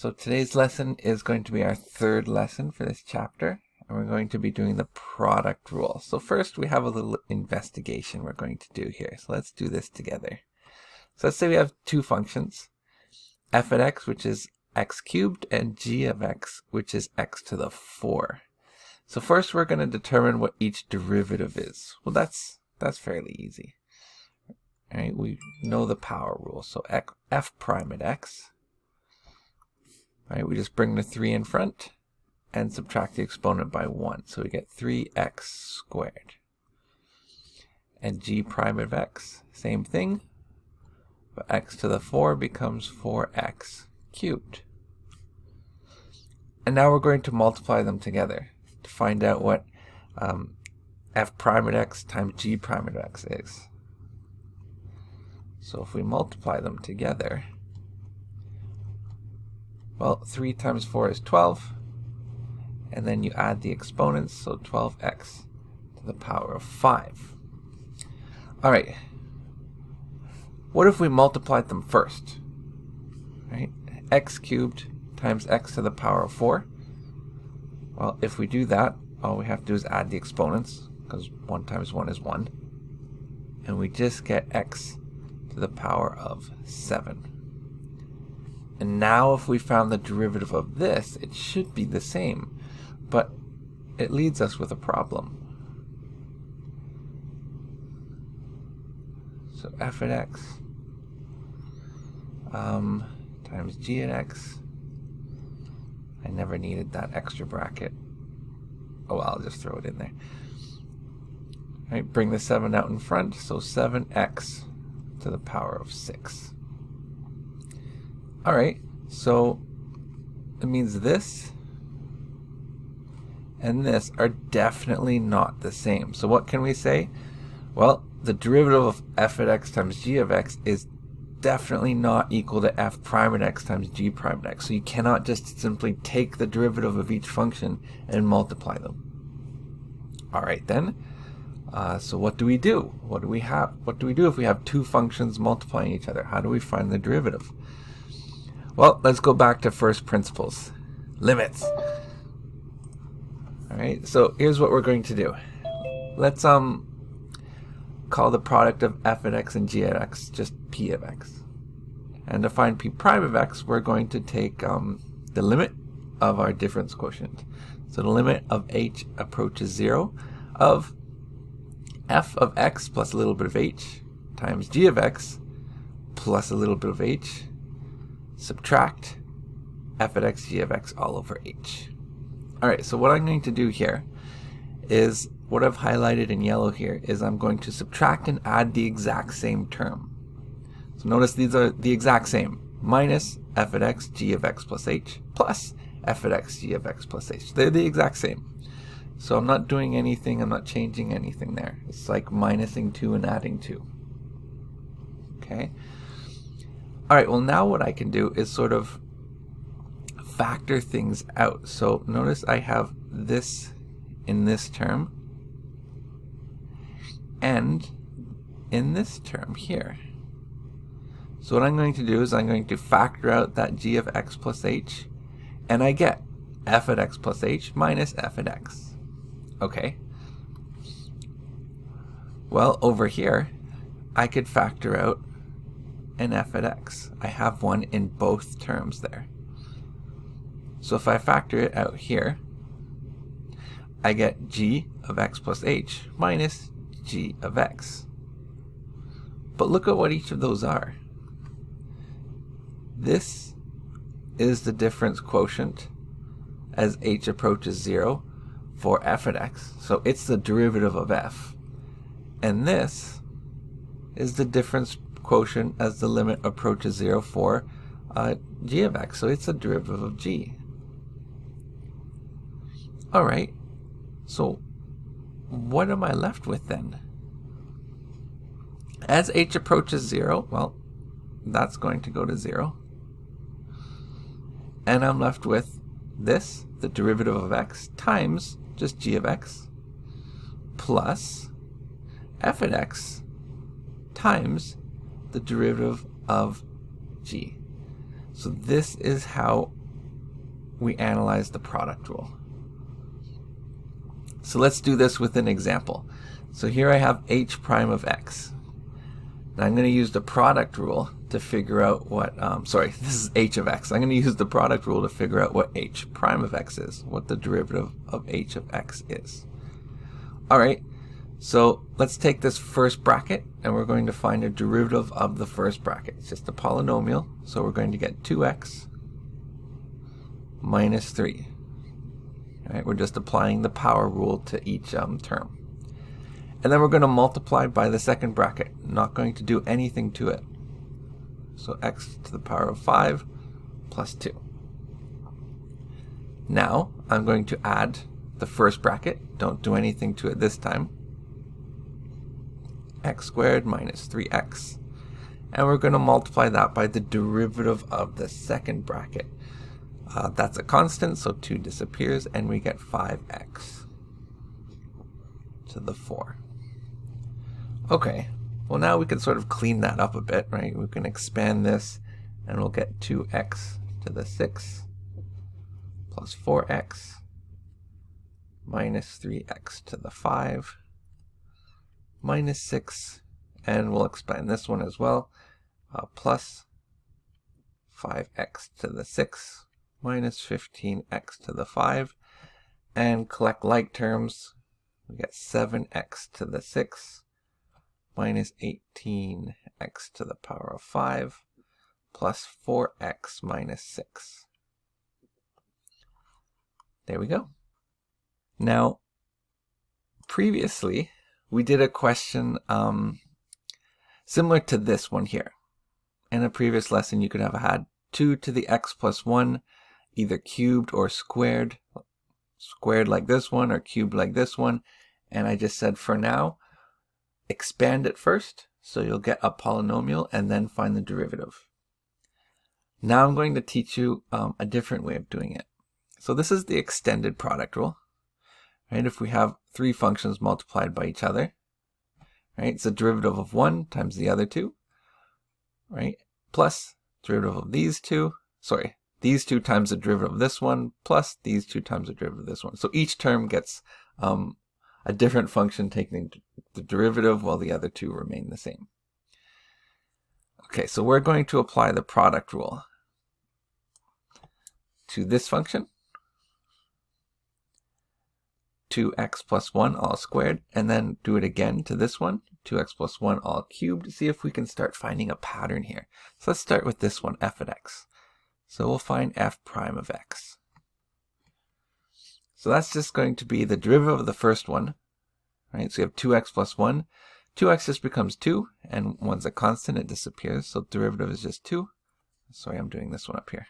So today's lesson is going to be our third lesson for this chapter, and we're going to be doing the product rule. So first we have a little investigation we're going to do here. So let's do this together. So let's say we have two functions, f of x, which is x cubed, and g of x, which is x to the 4. So first we're going to determine what each derivative is. Well, that's fairly easy. All right, we know the power rule. So f prime at x. All right, we just bring the 3 in front and subtract the exponent by 1. So we get 3x squared. And g prime of x, same thing. But x to the 4 becomes 4x cubed. And now we're going to multiply them together to find out what f prime at x times g prime at x is. So if we multiply them together, well, 3 times 4 is 12, and then you add the exponents, so 12x to the power of 5. All right, what if we multiplied them first? Right? X cubed times x to the power of 4. Well, if we do that, all we have to do is add the exponents, because 1 times 1 is 1, and we just get x to the power of 7. And now if we found the derivative of this, it should be the same, but it leads us with a problem. So f at x times g at x. I never needed that extra bracket. Oh well, I'll just throw it in there. All right, bring the 7 out in front, so 7x to the power of 6. All right, so it means this and this are definitely not the same. So what can we say? Well, the derivative of f at x times g of x is definitely not equal to f prime at x times g prime at x. So you cannot just simply take the derivative of each function and multiply them. All right then. So what do we do? What do we do if we have two functions multiplying each other? How do we find the derivative? Well, let's go back to first principles. Limits. All right, so here's what we're going to do. Let's call the product of f at x and g at x just p of x. And to find p prime of x, we're going to take the limit of our difference quotient. So the limit of h approaches 0 of f of x plus a little bit of h times g of x plus a little bit of h, subtract f at x, g of x all over h. Alright, so what I'm going to do here is, what I've highlighted in yellow here is I'm going to subtract and add the exact same term. So notice these are the exact same. Minus f at x, g of x plus h, plus f at x, g of x plus h. They're the exact same. So I'm not doing anything, I'm not changing anything there. It's like minusing 2 and adding 2. Okay? Alright, well now what I can do is sort of factor things out. So notice I have this in this term and in this term here. So what I'm going to do is I'm going to factor out that g of x plus h, and I get f at x plus h minus f at x. Okay. Well, over here, I could factor out an f at x. I have one in both terms there. So if I factor it out here, I get g of x plus h minus g of x. But look at what each of those are. This is the difference quotient as h approaches 0 for f at x. So it's the derivative of f. And this is the difference quotient as the limit approaches 0 for g of x. So it's the derivative of g. Alright, so what am I left with then? As h approaches 0, well, that's going to go to 0. And I'm left with this, the derivative of x, times just g of x, plus f at x times the derivative of g. So this is how we analyze the product rule. So let's do this with an example. So here I have h prime of x. Now I'm going to use the product rule to figure out what, this is h of x. I'm going to use the product rule to figure out what h prime of x is, what the derivative of h of x is. Alright, so let's take this first bracket and we're going to find a derivative of the first bracket. It's just a polynomial, so we're going to get 2x minus 3. Alright, we're just applying the power rule to each term. And then we're going to multiply by the second bracket. Not going to do anything to it. So x to the power of 5 plus 2. Now I'm going to add the first bracket. Don't do anything to it this time. X squared minus 3x. And we're going to multiply that by the derivative of the second bracket. That's a constant, so 2 disappears, and we get 5x to the 4. Okay, well now we can sort of clean that up a bit, right? We can expand this, and we'll get 2x to the 6 plus 4x minus 3x to the 5 minus 6, and we'll expand this one as well, plus 5x to the 6 minus 15x to the 5, and collect like terms. We get 7x to the 6 minus 18x to the power of 5 plus 4x minus 6. There we go. Now, previously, we did a question similar to this one here. In a previous lesson, you could have had 2 to the x plus 1, either cubed or squared. Squared like this one or cubed like this one. And I just said for now, expand it first, so you'll get a polynomial and then find the derivative. Now I'm going to teach you a different way of doing it. So this is the extended product rule. Right? If we have 3 functions multiplied by each other, right? It's a derivative of 1 times the other 2, right? Plus derivative of these 2, these 2 times the derivative of this one, plus these 2 times the derivative of this one. So each term gets a different function taking the derivative while the other 2 remain the same. Okay, so we're going to apply the product rule to this function, 2x plus 1 all squared, and then do it again to this one, 2x plus 1 all cubed. See if we can start finding a pattern here. So let's start with this one, f of x. So we'll find f prime of x. So that's just going to be the derivative of the first one, right? So you have 2x plus 1. 2x just becomes 2, and 1's a constant, it disappears. So derivative is just 2. Sorry, I'm doing this one up here.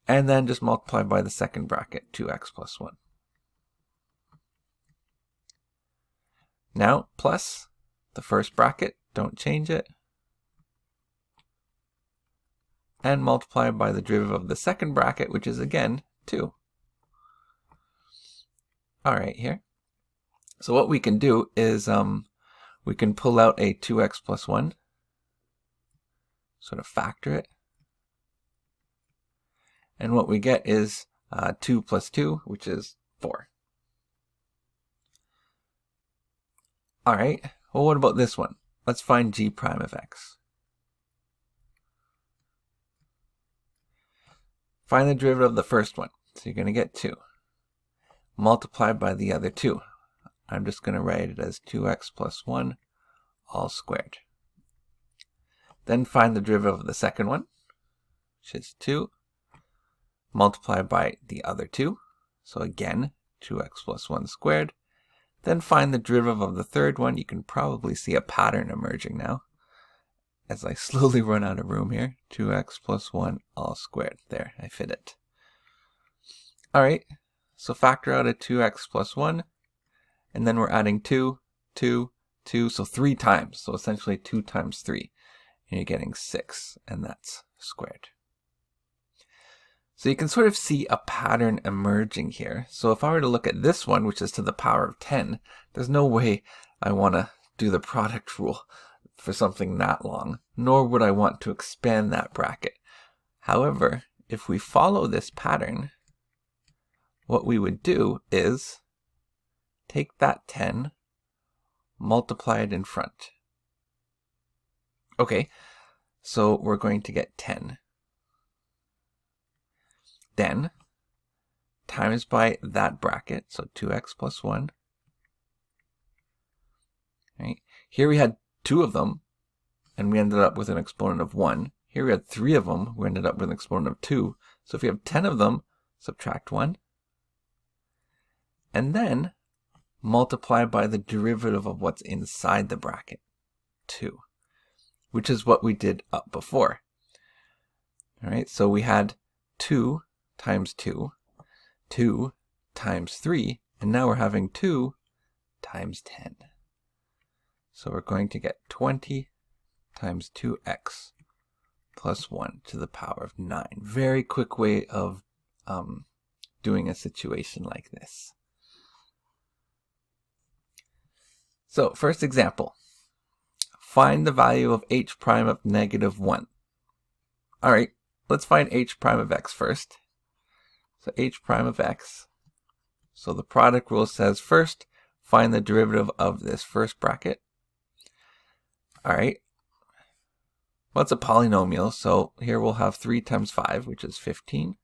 And then just multiply by the second bracket, 2x plus 1. Now, plus the first bracket, don't change it. And multiply by the derivative of the second bracket, which is again 2. Alright, here. So what we can do is we can pull out a 2x plus 1, sort of factor it. And what we get is 2 plus 2, which is 4. Alright, well what about this one? Let's find g prime of x. Find the derivative of the first one. So you're going to get 2. Multiply by the other 2. I'm just going to write it as 2x plus 1 all squared. Then find the derivative of the second one, which is 2. Multiply by the other 2. So again, 2x plus 1 squared. Then find the derivative of the third one. You can probably see a pattern emerging now as I slowly run out of room here. 2x plus 1 all squared. There, I fit it. Alright, so factor out a 2x plus 1, and then we're adding 2, 2, 2, so 3 times. So essentially 2 times 3. And you're getting 6, and that's squared. So you can sort of see a pattern emerging here. So if I were to look at this one, which is to the power of 10, there's no way I want to do the product rule for something that long, nor would I want to expand that bracket. However, if we follow this pattern, what we would do is take that 10, multiply it in front. Okay, so we're going to get 10. Then times by that bracket, so 2x plus 1. Right? Here we had 2 of them, and we ended up with an exponent of 1. Here we had 3 of them, we ended up with an exponent of 2. So if we have 10 of them, subtract 1. And then multiply by the derivative of what's inside the bracket, 2, which is what we did up before. All right, so we had 2 times 2, 2 times 3, and now we're having 2 times 10. So we're going to get 20 times 2x plus 1 to the power of 9. Very quick way of doing a situation like this. So first example, find the value of h prime of -1. All right, let's find h prime of x first. So h prime of x. So the product rule says first, find the derivative of this first bracket. All right. Well, it's a polynomial, so here we'll have 3 times 5, which is 15.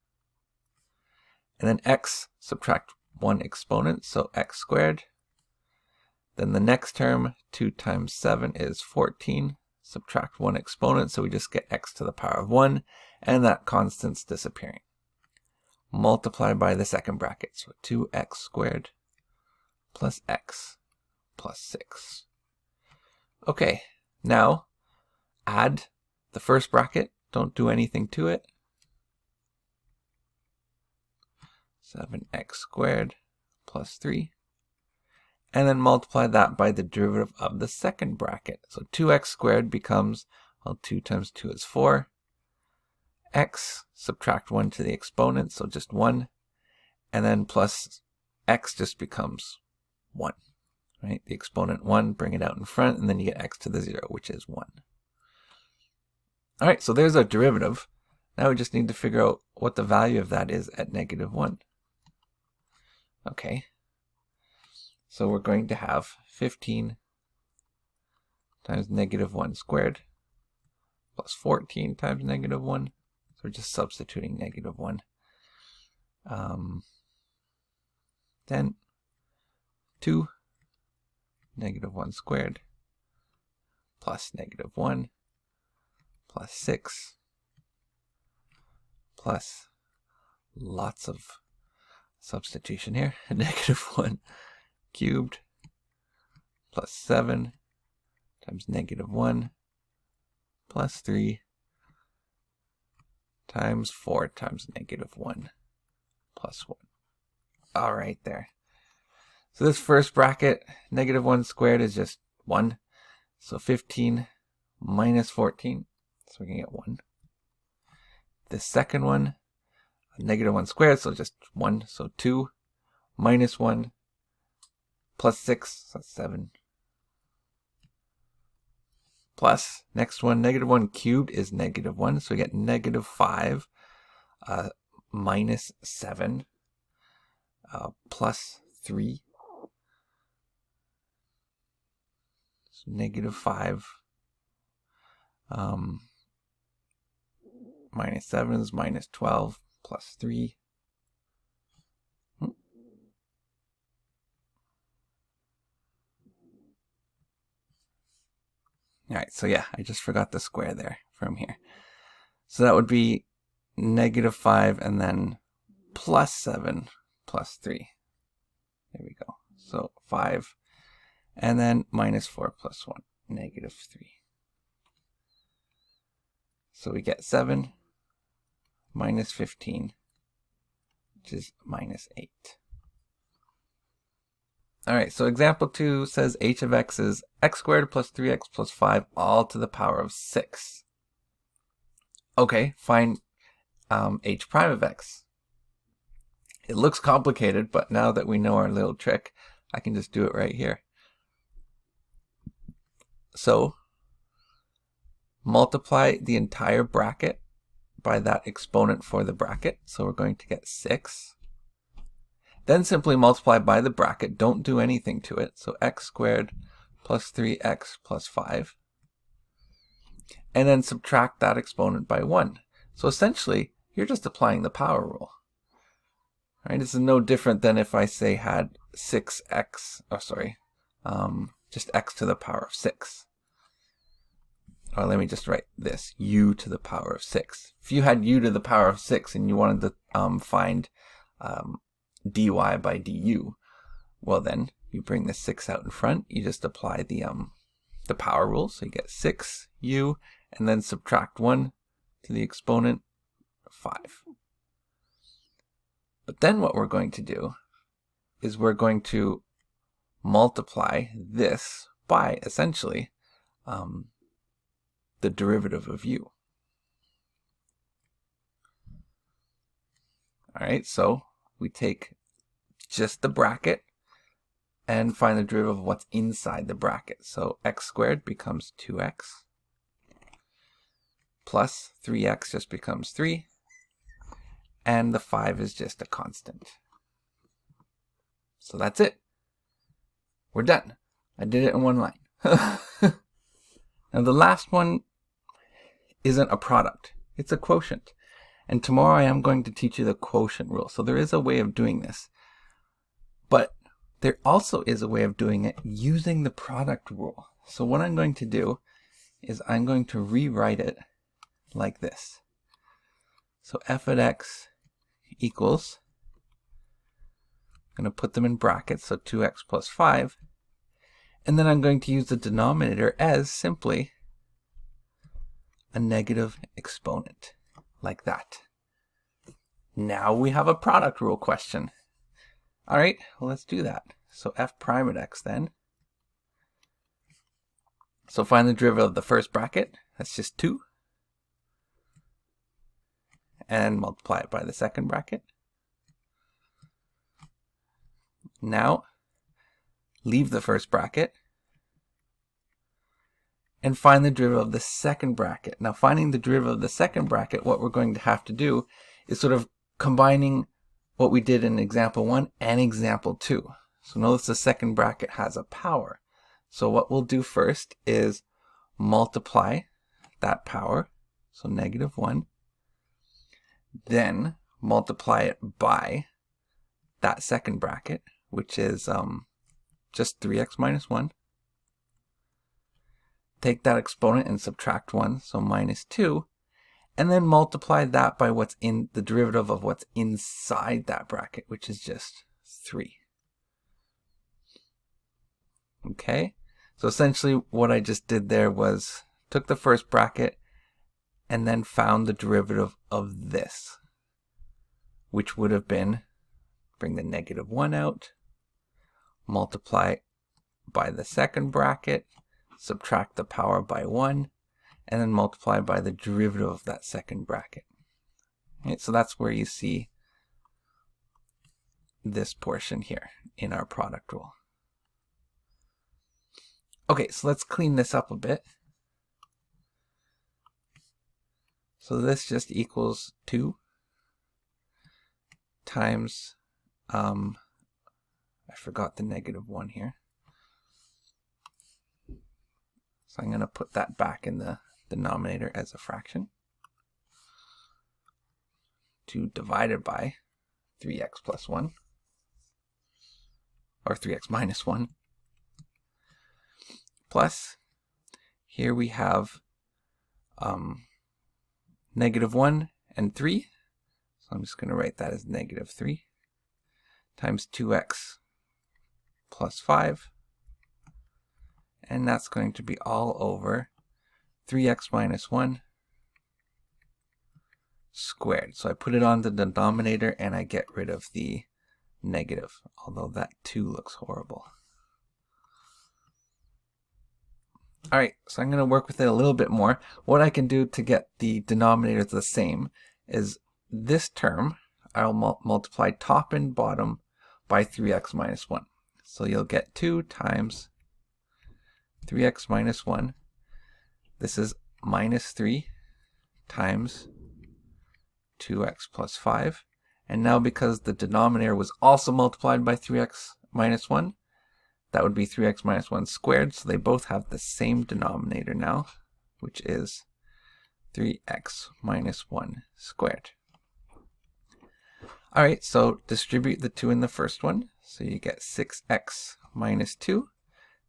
And then x, subtract 1 exponent, so x squared. Then the next term, 2 times 7 is 14. Subtract 1 exponent, so we just get x to the power of 1, and that constant's disappearing. Multiply by the second bracket, so 2x squared plus x plus 6. Okay, now add the first bracket, don't do anything to it. 7x squared plus 3. And then multiply that by the derivative of the second bracket. So 2x squared becomes, well, 2 times 2 is 4. X, subtract 1 to the exponent, so just 1. And then plus x just becomes 1. Right? The exponent 1, bring it out in front, and then you get x to the 0, which is 1. All right, so there's our derivative. Now we just need to figure out what the value of that is at -1. Okay. So we're going to have 15 times -1 squared plus 14 times -1. So we're just substituting -1. Then 2 -1 squared plus -1 plus 6 plus lots of substitution here, -1 cubed plus 7 times -1 plus 3 times 4 times -1 plus 1. All right there. So this first bracket, -1 squared, is just 1. So 15 minus 14, so we're going to get 1. The second one, -1 squared, so just 1, so 2 minus 1 plus 6, so that's 7. Plus, next one, -1 cubed is -1, so we get -5 minus 7 plus 3. So -5 minus 7 is minus 12 plus 3. Alright, so yeah, I just forgot the square there from here. So that would be -5 and then plus 7 plus 3. There we go. So 5 and then minus 4 plus 1, -3. So we get 7 minus 15, which is minus 8. All right, so example 2 says h of x is x squared plus 3x plus 5 all to the power of 6. Okay, find h prime of x. It looks complicated, but now that we know our little trick, I can just do it right here. So multiply the entire bracket by that exponent for the bracket. So we're going to get 6. Then simply multiply by the bracket. Don't do anything to it. So x squared plus 3x plus 5. And then subtract that exponent by 1. So essentially, you're just applying the power rule. Right? This is no different than if I say had 6x, just x to the power of 6. Or let me just write this, u to the power of 6. If you had u to the power of 6 and you wanted to find dy by du, well then, you bring the 6 out in front, you just apply the power rule, so you get 6u, and then subtract 1 to the exponent of 5. But then what we're going to do is we're going to multiply this by, essentially, the derivative of u. Alright, so we take just the bracket and find the derivative of what's inside the bracket. So x squared becomes 2x, plus 3x just becomes 3, and the 5 is just a constant. So that's it. We're done. I did it in one line. Now the last one isn't a product, it's a quotient. And tomorrow I am going to teach you the quotient rule. So there is a way of doing this. But there also is a way of doing it using the product rule. So what I'm going to do is I'm going to rewrite it like this. So f of x equals, I'm going to put them in brackets, so 2x plus 5. And then I'm going to use the denominator as simply a negative exponent, like that. Now we have a product rule question. All right, well, let's do that. So f prime at x then. So find the derivative of the first bracket, that's just 2. And multiply it by the second bracket. Now, leave the first bracket and find the derivative of the second bracket. Now, finding the derivative of the second bracket, what we're going to have to do is sort of combining what we did in example 1 and example 2. So notice the second bracket has a power. So what we'll do first is multiply that power, so negative 1, then multiply it by that second bracket, which is just 3x minus 1. Take that exponent and subtract 1, so minus 2, and then multiply that by what's in the derivative of what's inside that bracket, which is just 3. Okay, so essentially what I just did there was took the first bracket and then found the derivative of this, which would have been, bring the negative 1 out, multiply by the second bracket, subtract the power by 1, and then multiply by the derivative of that second bracket. Right, so that's where you see this portion here in our product rule. Okay, so let's clean this up a bit. So this just equals 2 times, I forgot the negative 1 here. So I'm going to put that back in the denominator as a fraction. 2 divided by 3x plus 1, or 3x minus 1, plus, here we have negative 1 and 3, so I'm just going to write that as negative 3, times 2x plus 5, and that's going to be all over 3x minus 1 squared. So I put it on the denominator and I get rid of the negative, although that 2 looks horrible. Alright, so I'm going to work with it a little bit more. What I can do to get the denominators the same is this term, I'll multiply top and bottom by 3x minus 1. So you'll get 2 times 3x minus 1. This is minus 3 times 2x plus 5. And now because the denominator was also multiplied by 3x minus 1, that would be 3x minus 1 squared. So they both have the same denominator now, which is 3x minus 1 squared. All right, so distribute the 2 in the first one. So you get 6x minus 2.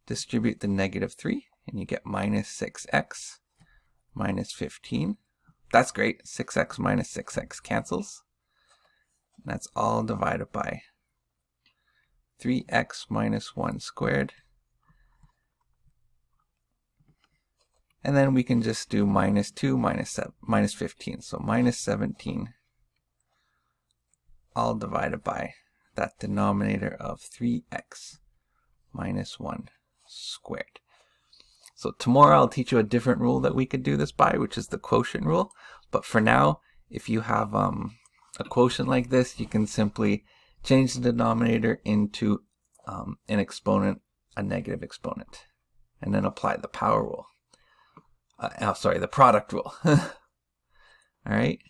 Distribute the negative 3, and you get minus 6x minus 15. That's great. 6x minus 6x cancels. And that's all divided by 3x minus 1 squared. And then we can just do minus 2 minus 15. So minus 17 all divided by that denominator of 3x minus 1 squared. So tomorrow I'll teach you a different rule that we could do this by, which is the quotient rule. But for now, if you have a quotient like this, you can simply change the denominator into an exponent, a negative exponent, and then apply the power rule. The product rule. All right.